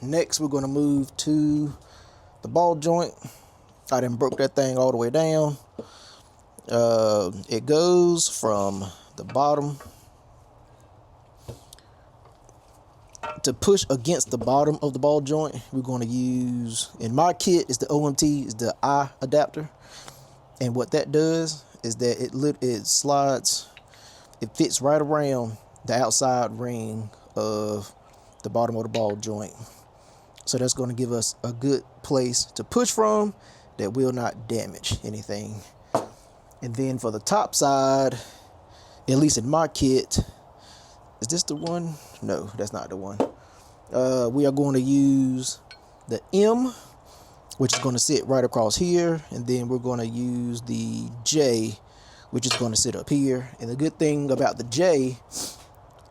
Next, we're going to move to the ball joint. I done broke that thing all the way down. It goes from the bottom. To push against the bottom of the ball joint, we're going to use, in my kit, is the OMT, is the I adapter. And what that does is that it slides, it fits right around the outside ring of the bottom of the ball joint. So that's going to give us a good place to push from that will not damage anything. And then for the top side, at least in my kit, is this the one? No, that's not the one. We are going to use the M, which is going to sit right across here. And then we're going to use the J, which is going to sit up here. And the good thing about the J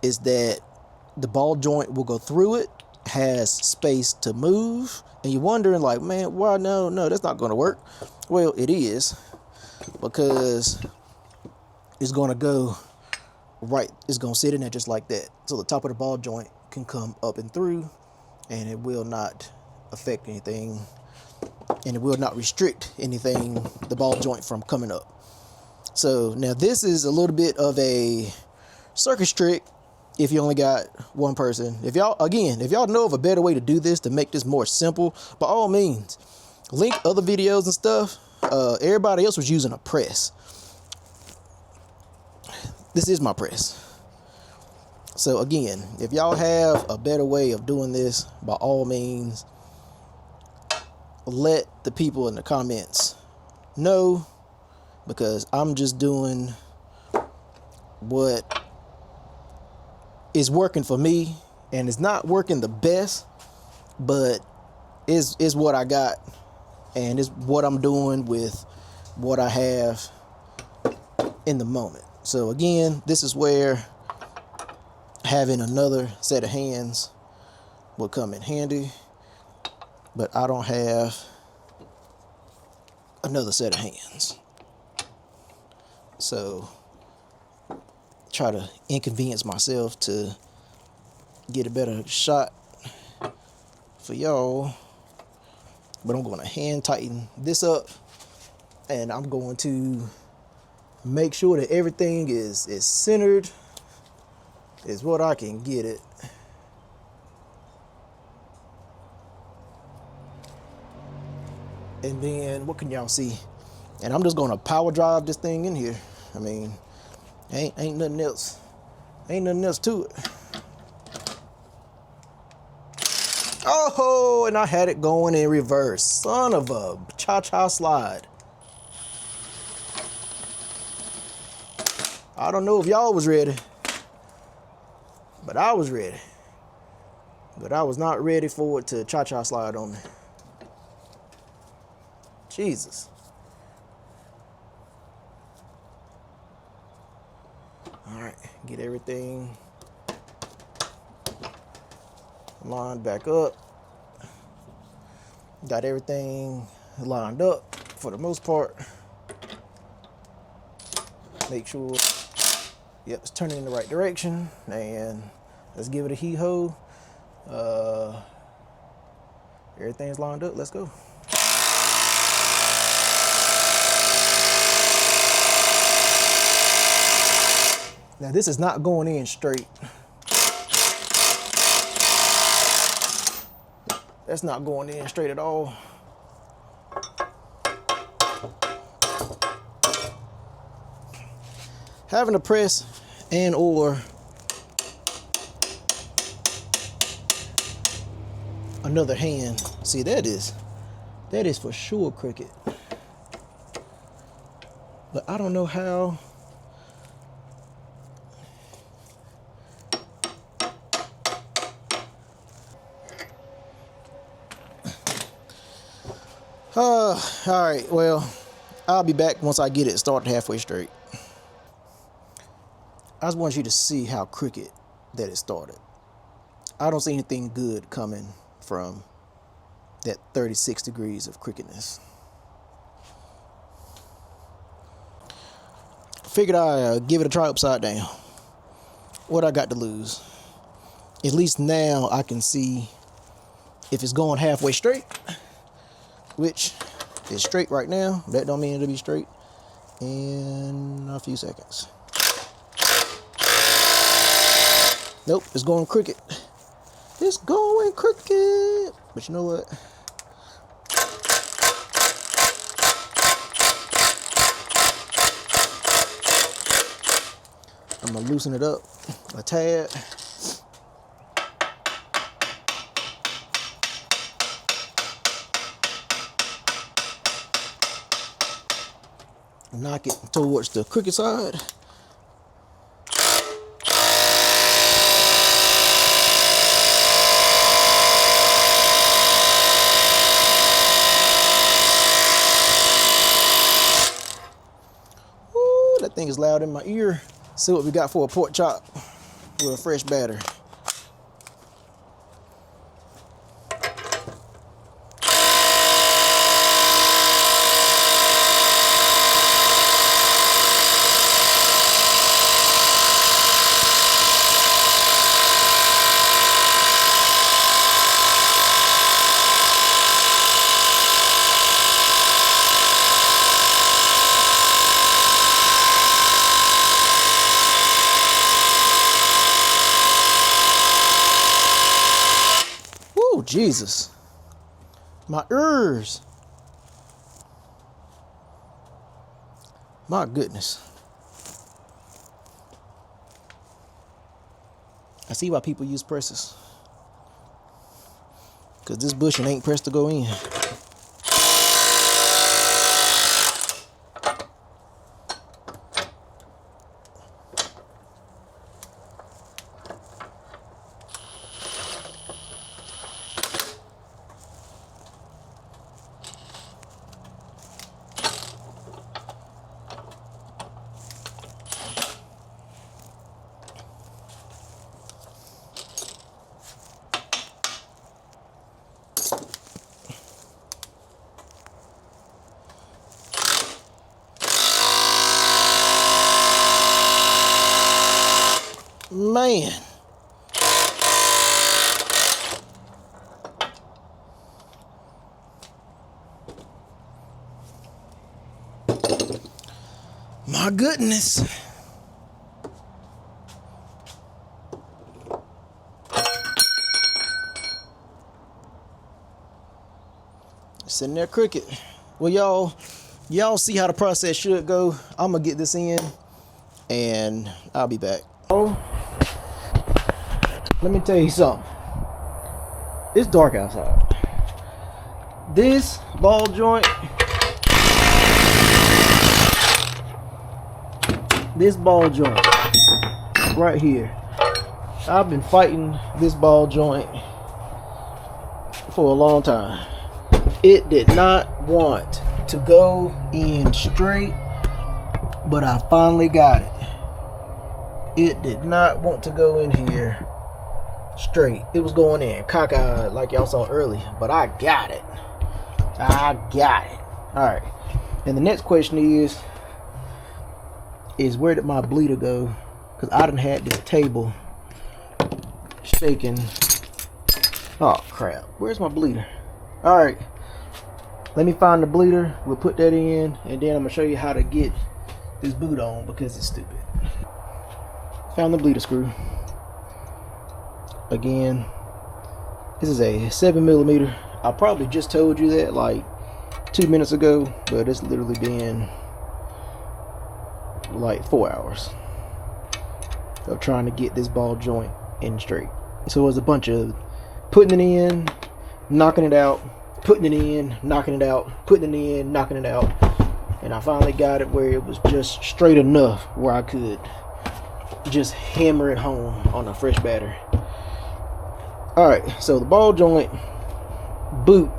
is that the ball joint will go through it, has space to move. And you're wondering like, man, why? No, that's not going to work. Well, it is, because it's going to go right, it's going to sit in there just like that. So the top of the ball joint can come up and through, and it will not affect anything, and it will not restrict anything, the ball joint, from coming up. So now this is a little bit of a circus trick if you only got one person. If y'all know of a better way to do this, to make this more simple, by all means, link other videos and stuff. Everybody else was using a press. This is my press. So again, if y'all have a better way of doing this, by all means, let the people in the comments know, because I'm just doing what is working for me, and it's not working the best, but is what I got, and is what I'm doing with what I have in the moment. So again, this is where having another set of hands will come in handy, but I don't have another set of hands. So try to inconvenience myself to get a better shot for y'all. But I'm going to hand tighten this up, and I'm going to make sure that everything is centered is what I can get it. And then what can y'all see? And I'm just going to power drive this thing in here. I mean, ain't nothing else. Ain't nothing else to it. Oh, and I had it going in reverse. Son of a cha-cha slide. I don't know if y'all was ready, but I was ready. But I was not ready for it to cha-cha slide on me. Jesus. All right, get everything lined back up. Got everything lined up for the most part. Make sure, yep, it's turning in the right direction, and let's give it a hee-ho. Everything's lined up. Let's go. Now this is not going in straight. That's not going in straight at all. Having a press and or another hand, see, that is for sure crooked. But I don't know how. All right, well, I'll be back once I get it started halfway straight. I just want you to see how crooked that it started. I don't see anything good coming from that 36 degrees of crookedness. Figured I'd give it a try upside down. What I got to lose? At least now I can see if it's going halfway straight, which is straight right now, that don't mean it'll be straight in a few seconds. Nope, it's going crooked. It's going crooked. But you know what? I'm gonna loosen it up a tad. Knock it towards the crooked side. Ooh, that thing is loud in my ear. See what we got for a pork chop with a fresh batter. Jesus, my ears, my goodness. I see why people use presses, because this bushing ain't pressed to go in. Man, my goodness. Sitting there crooked. Well, y'all see how the process should go. I'm gonna get this in and I'll be back. Oh, let me tell you something. It's dark outside. This ball joint, right here, I've been fighting this ball joint for a long time. It did not want to go in straight, but I finally got it. It did not want to go in here straight. It was going in cockeyed like y'all saw earlier, but I got it. Alright, and the next question is where did my bleeder go? Because I done had this table shaking. Oh crap, where's my bleeder? Alright, let me find the bleeder. We'll put that in, and then I'm gonna show you how to get this boot on because it's stupid. Found the bleeder screw. Again, this is a 7mm. I probably just told you that like 2 minutes ago, but it's literally been like 4 hours of trying to get this ball joint in straight. So it was a bunch of putting it in, knocking it out, putting it in, knocking it out, putting it in, knocking it out, and I finally got it where it was just straight enough where I could just hammer it home on a fresh batter. Alright, so the ball joint boot,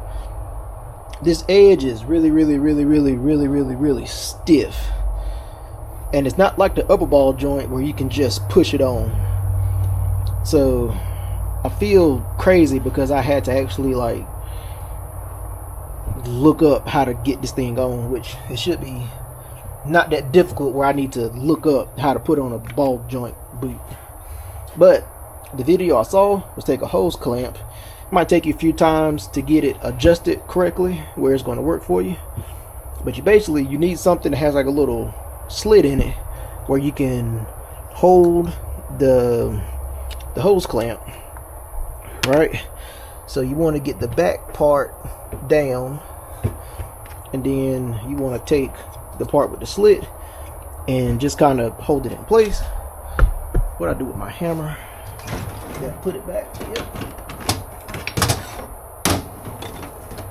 this edge is really stiff, and it's not like the upper ball joint where you can just push it on. So I feel crazy because I had to actually like look up how to get this thing on, which it should be not that difficult where I need to look up how to put on a ball joint boot. But the video I saw was take a hose clamp Might take you a few times to get it adjusted correctly where it's going to work for you. But you need something that has like a little slit in it where you can hold the hose clamp, right? So you want to get the back part down, and then you want to take the part with the slit and just kind of hold it in place. What I do with my hammer, then put it back. Yep.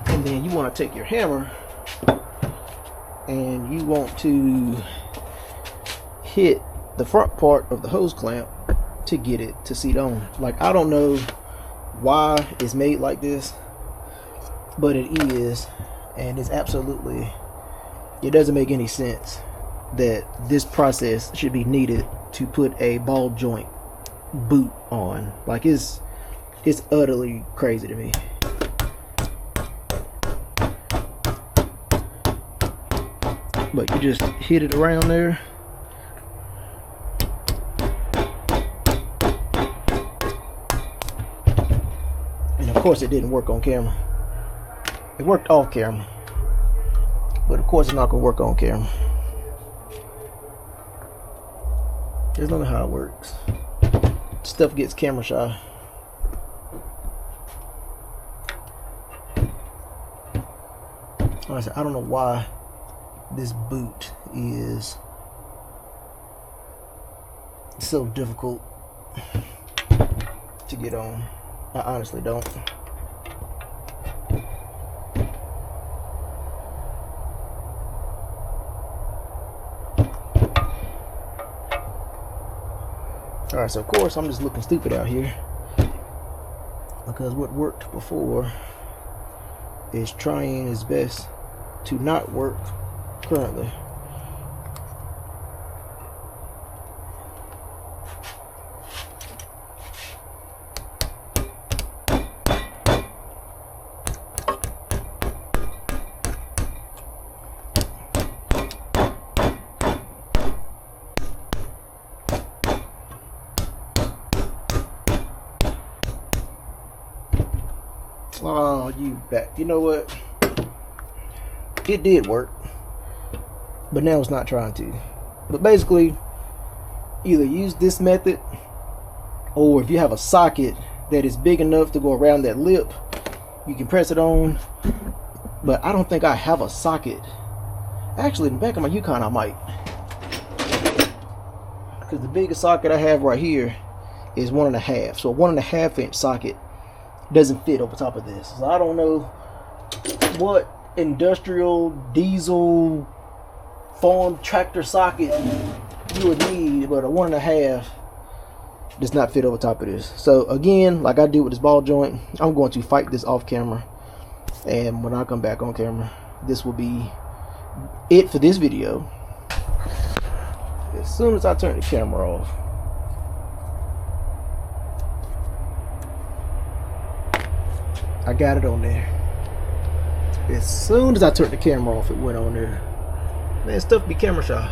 And then you want to take your hammer and you want to hit the front part of the hose clamp to get it to seat on. Like, I don't know why it's made like this, but it is, and it's absolutely, it doesn't make any sense that this process should be needed to put a ball joint boot on. Like, it's utterly crazy to me. But you just hit it around there. And of course it didn't work on camera. It worked off camera, but of course it's not gonna work on camera. There's nothing how it works. Stuff gets camera shy. Like I said, I don't know why this boot is so difficult to get on. I honestly don't. Alright, so of course I'm just looking stupid out here because what worked before is trying its best to not work currently. Oh, you back. You know what? It did work, but now it's not trying to. But basically, either use this method, or if you have a socket that is big enough to go around that lip, you can press it on. But I don't think I have a socket. Actually, in the back of my Yukon I might, because the biggest socket I have right here is 1.5. So a 1.5 inch socket doesn't fit over top of this. So I don't know what industrial diesel farm tractor socket you would need, but a 1.5 does not fit over top of this. So again, like I did with this ball joint, I'm going to fight this off camera, and when I come back on camera, this will be it for this video. As soon as I turn the camera off, I got it on there. As soon as I turned the camera off, it went on there. Man, stuff be camera shy.